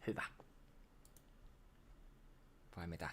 Hyvä. Vai mitä?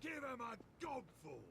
Give him a gobful!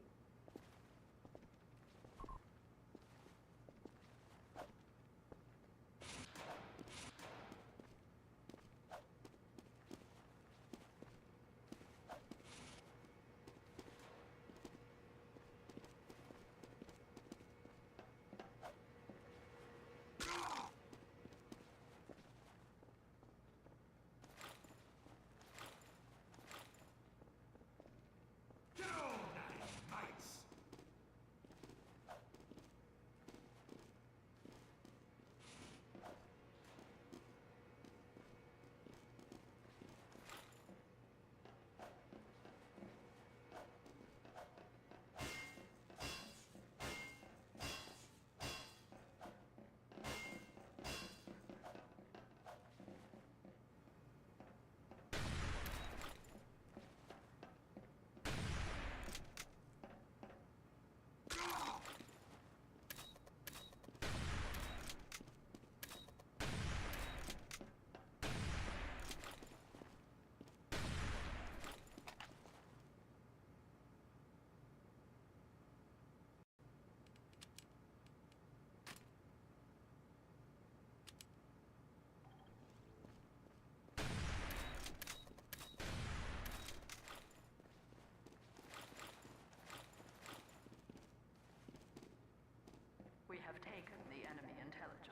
We have taken the enemy intelligence.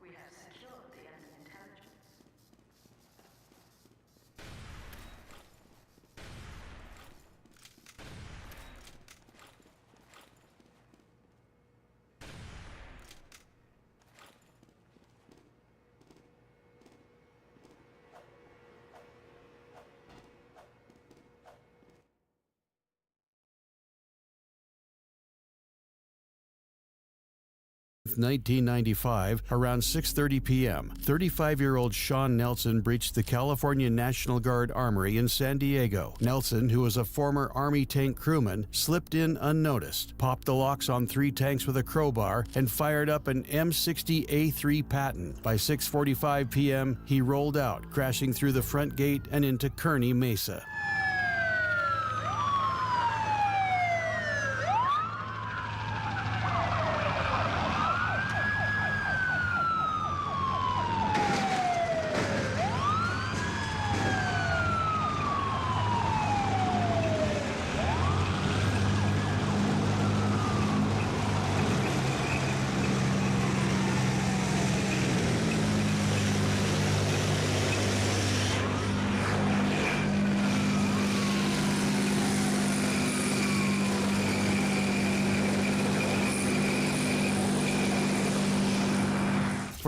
We have secured the enemy intelligence. In 1995, around 6:30 p.m., 35-year-old Sean Nelson breached the California National Guard Armory in San Diego. Nelson, who was a former Army tank crewman, slipped in unnoticed, popped the locks on 3 tanks with a crowbar, and fired up an M60A3 Patton. By 6:45 p.m., he rolled out, crashing through the front gate and into Kearney Mesa.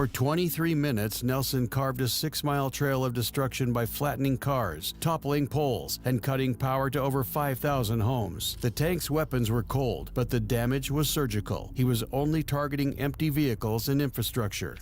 For 23 minutes, Nelson carved a 6-mile trail of destruction by flattening cars, toppling poles, and cutting power to over 5,000 homes. The tank's weapons were cold, but the damage was surgical. He was only targeting empty vehicles and infrastructure.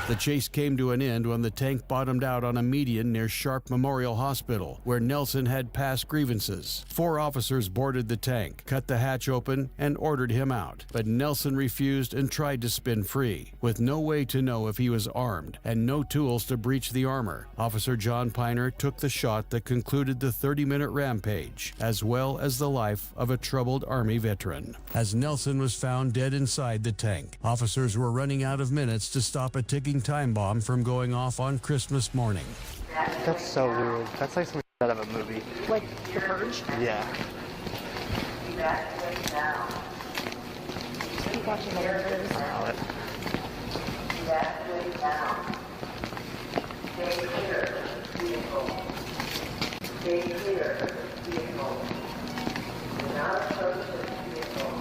The chase came to an end when the tank bottomed out on a median near Sharp Memorial Hospital, where Nelson had past grievances. 4 officers boarded the tank, cut the hatch open, and ordered him out. But Nelson refused and tried to spin free. With no way to know if he was armed and no tools to breach the armor, Officer John Piner took the shot that concluded the 30-minute rampage, as well as the life of a troubled Army veteran. As Nelson was found dead inside the tank, officers were running out of minutes to stop a ticking time bomb from going off on Christmas morning. That's so weird. That's like something out of a movie. Like The Purge? Yeah. Keep watching the videos. Stay clear, vehicle. Stay clear, vehicle. Do not approach this vehicle.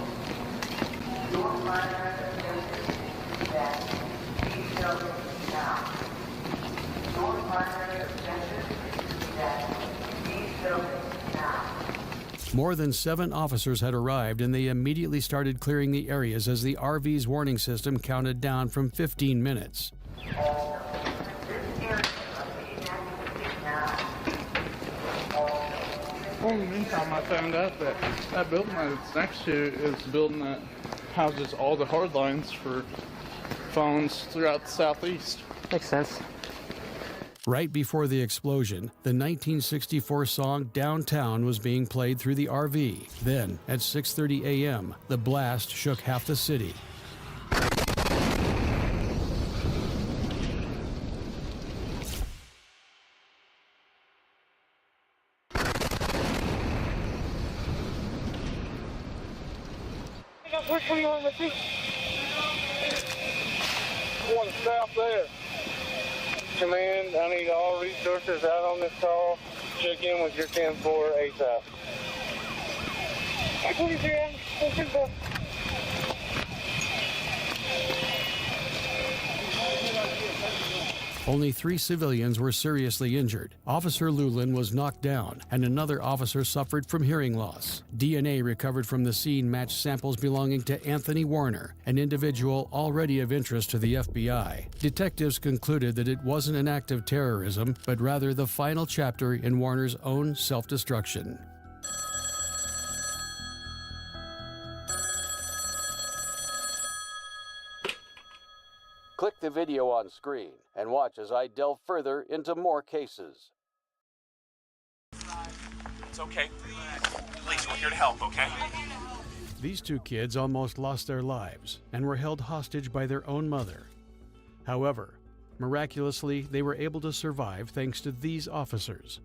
Your minor objective is that these buildings now. Your minor objective is that these buildings now. More than 7 officers had arrived, and they immediately started clearing the areas as the RV's warning system counted down from 15 minutes. Well, in the meantime, I found out that that building that it's next to is a building that houses all the hard lines for phones throughout the southeast. Makes sense. Right before the explosion, the 1964 song Downtown was being played through the RV. Then, at 6:30 a.m., the blast shook half the city. Which one you want to see? One south there. Command, I need all resources out on this call. Check in with your 10-4 ASAP. 23, Only 3 civilians were seriously injured. Officer Lulin was knocked down, and another officer suffered from hearing loss. DNA recovered from the scene matched samples belonging to Anthony Warner, an individual already of interest to the FBI. Detectives concluded that it wasn't an act of terrorism, but rather the final chapter in Warner's own self-destruction. Click the video on screen and watch as I delve further into more cases. It's okay. Please, we're here to help, okay? These 2 kids almost lost their lives and were held hostage by their own mother. However, miraculously, they were able to survive thanks to these officers.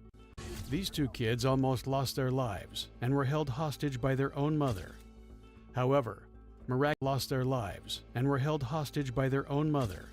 These 2 kids almost lost their lives and were held hostage by their own mother. However, lost their lives and were held hostage by their own mother.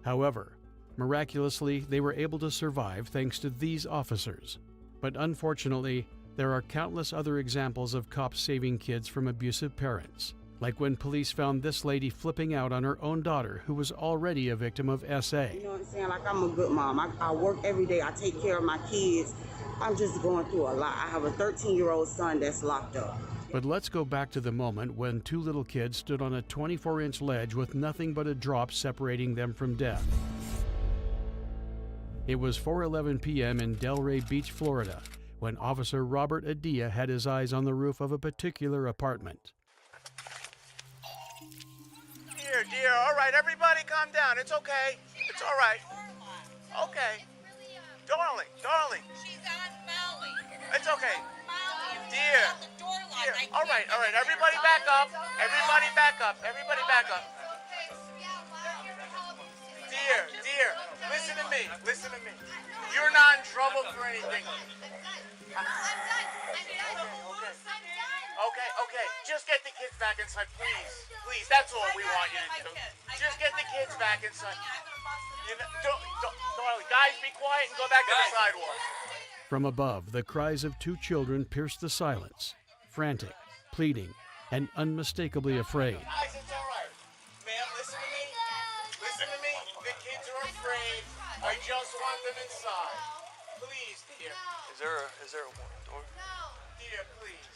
However, miraculously, they were able to survive thanks to these officers. But unfortunately, there are countless other examples of cops saving kids from abusive parents, like when police found this lady flipping out on her own daughter who was already a victim of SA. You know what I'm saying? Like, I'm a good mom. I work every day. I take care of my kids. I'm just going through a lot. I have a 13-year-old son that's locked up. But let's go back to the moment when 2 little kids stood on a 24-inch ledge with nothing but a drop separating them from death. It was 4:11 p.m. in Delray Beach, Florida, when Officer Robert Adia had his eyes on the roof of a particular apartment. Dear, all right, everybody calm down. It's okay. It's all right. Okay. Darling. She's on Molly. It's okay. Molly. Dear. On the door line. Dear. All right. Everybody back up. Everybody back up. Dear, listen to me. You're not in trouble for anything. Okay. Just get the kids back inside, please. Please, that's all we want you to do. Just get the kids back inside. Don't, guys, be quiet and go back to the sidewalk. From above, the cries of two children pierced the silence, frantic, pleading, and unmistakably afraid. Guys, it's all right. Ma'am, listen to me. Listen to me. The kids are afraid. I just want them inside. Please, dear. Is there a door? Dear, please.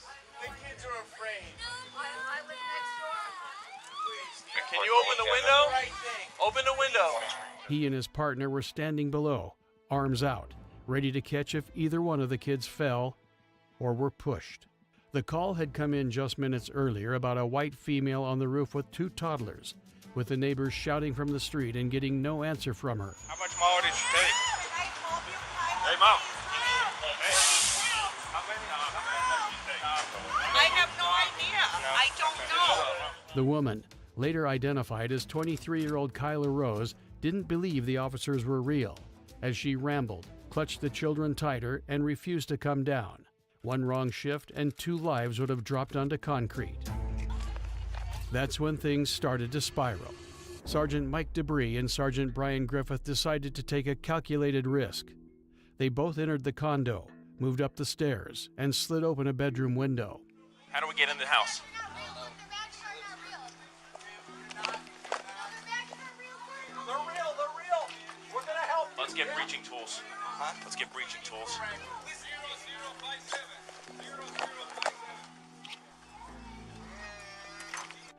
The kids are afraid. I live next door. Please, dear. Can you open the window? Right thing. Open the window. He and his partner were standing below, arms out, ready to catch if either one of the kids fell or were pushed. The call had come in just minutes earlier about a white female on the roof with two toddlers, with the neighbors shouting from the street and getting no answer from her. How much more did she take? Hey, Mom. Hey. How many did she take? I have no idea. I don't know. The woman, later identified as 23-year-old Kyla Rose, didn't believe the officers were real, as she rambled, clutched the children tighter, and refused to come down. One wrong shift and 2 lives would have dropped onto concrete. That's when things started to spiral. Sergeant Mike Debris and Sergeant Brian Griffith decided to take a calculated risk. They both entered the condo, moved up the stairs, and slid open a bedroom window. How do we get in the house? They're real. We're gonna help. Let's get breaching tools. Let's get breaching tools.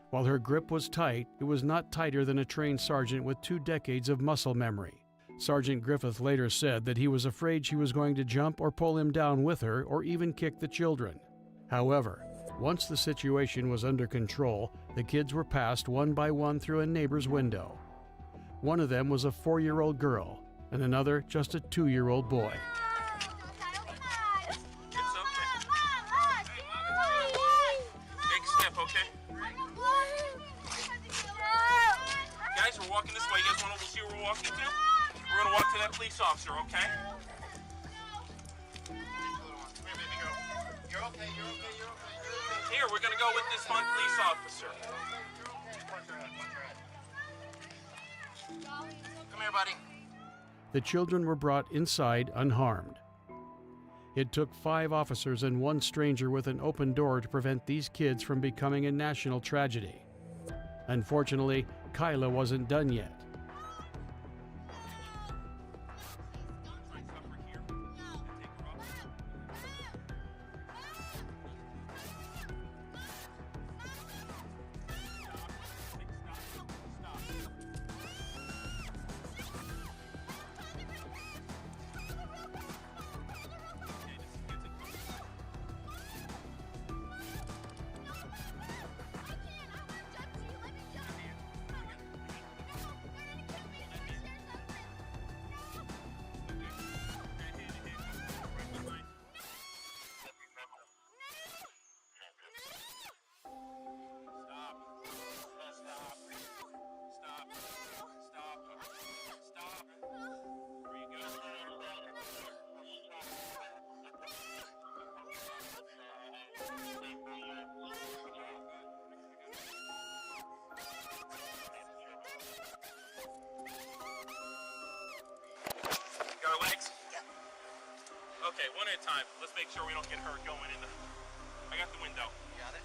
While her grip was tight, it was not tighter than a trained sergeant with 2 decades of muscle memory. Sergeant Griffith later said that he was afraid she was going to jump or pull him down with her or even kick the children. However, once the situation was under control, the kids were passed one by one through a neighbor's window. One of them was a 4-year-old girl, and another just a 2-year-old boy. It's okay. Big step, okay? Guys, we're walking this way. You guys want to see where we're walking to? We're going to walk to that police officer, okay? You're okay. Here, we're going to go with this one police officer. Come here, buddy. The children were brought inside unharmed. It took 5 officers and 1 stranger with an open door to prevent these kids from becoming a national tragedy. Unfortunately, Kyla wasn't done yet. Got our legs? Okay, one at a time. Let's make sure we don't get hurt going in the... I got the window. Got it.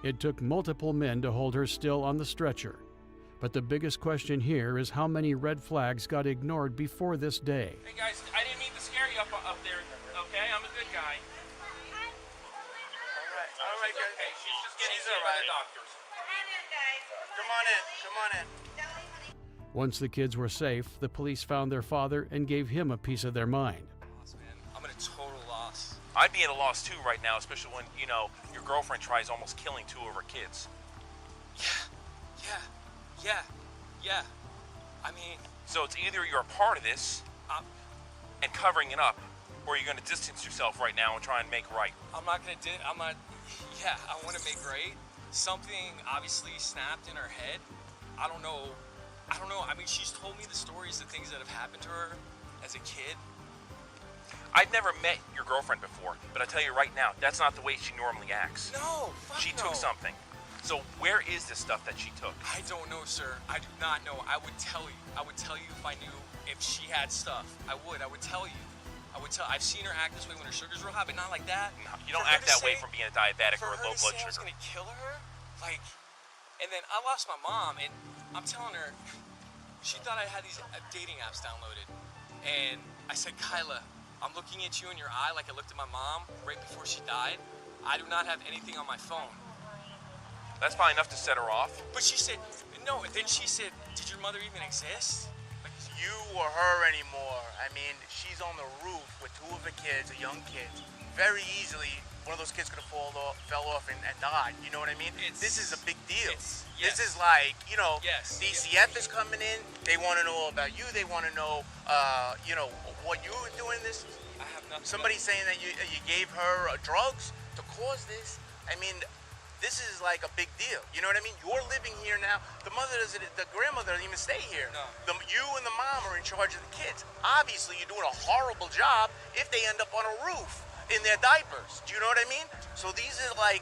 It took multiple men to hold her still on the stretcher, But the biggest question here is how many red flags got ignored before this day. Hey guys, I didn't mean to scare you up there, okay? I'm a good guy. All right, guys. Okay, she's just getting She's seen all by right. the doctors. Come on in. Once the kids were safe, the police found their father and gave him a piece of their mind. I'm at a total loss. I'd be at a loss too right now, especially when, you know, your girlfriend tries almost killing 2 of her kids. Yeah. I mean, So it's either you're a part of this and covering it up, or you're going to distance yourself right now and try and make right. I want to make right. Something obviously snapped in her head. I don't know. I mean, she's told me the stories, the things that have happened to her as a kid. I've never met your girlfriend before, but I tell you right now, that's not the way she normally acts. No, fuck She no. took something. So where is this stuff that she took? I don't know, sir. I do not know. I would tell you. I would tell you if I knew if she had stuff. I would tell you. I've seen her act this way when her sugar's real high, but not like that. No, you don't For her act to that way say- from being a diabetic or a For her low to blood say I was sugar. gonna kill her, like, and then I lost my mom, and I'm telling her, she thought I had these dating apps downloaded, and I said, Kyla, I'm looking at you in your eye like I looked at my mom right before she died. I do not have anything on my phone. That's probably enough to set her off. But she said, no, and then she said, did your mother even exist? You or her anymore. I mean, she's on the roof with 2 of her kids, the young kids. Very easily, one of those kids could have fell off and died. You know what I mean? This is a big deal. Yes. This is like, you know, Yes. DCF is coming in. They want to know all about you. They want to know, you know, what you were doing this. I have nothing. Somebody saying that you gave her drugs to cause this. I mean, this is like a big deal. You know what I mean? You're living here now. The grandmother doesn't even stay here. No. You and the mom are in charge of the kids. Obviously, you're doing a horrible job if they end up on a roof in their diapers. Do you know what I mean? So these are like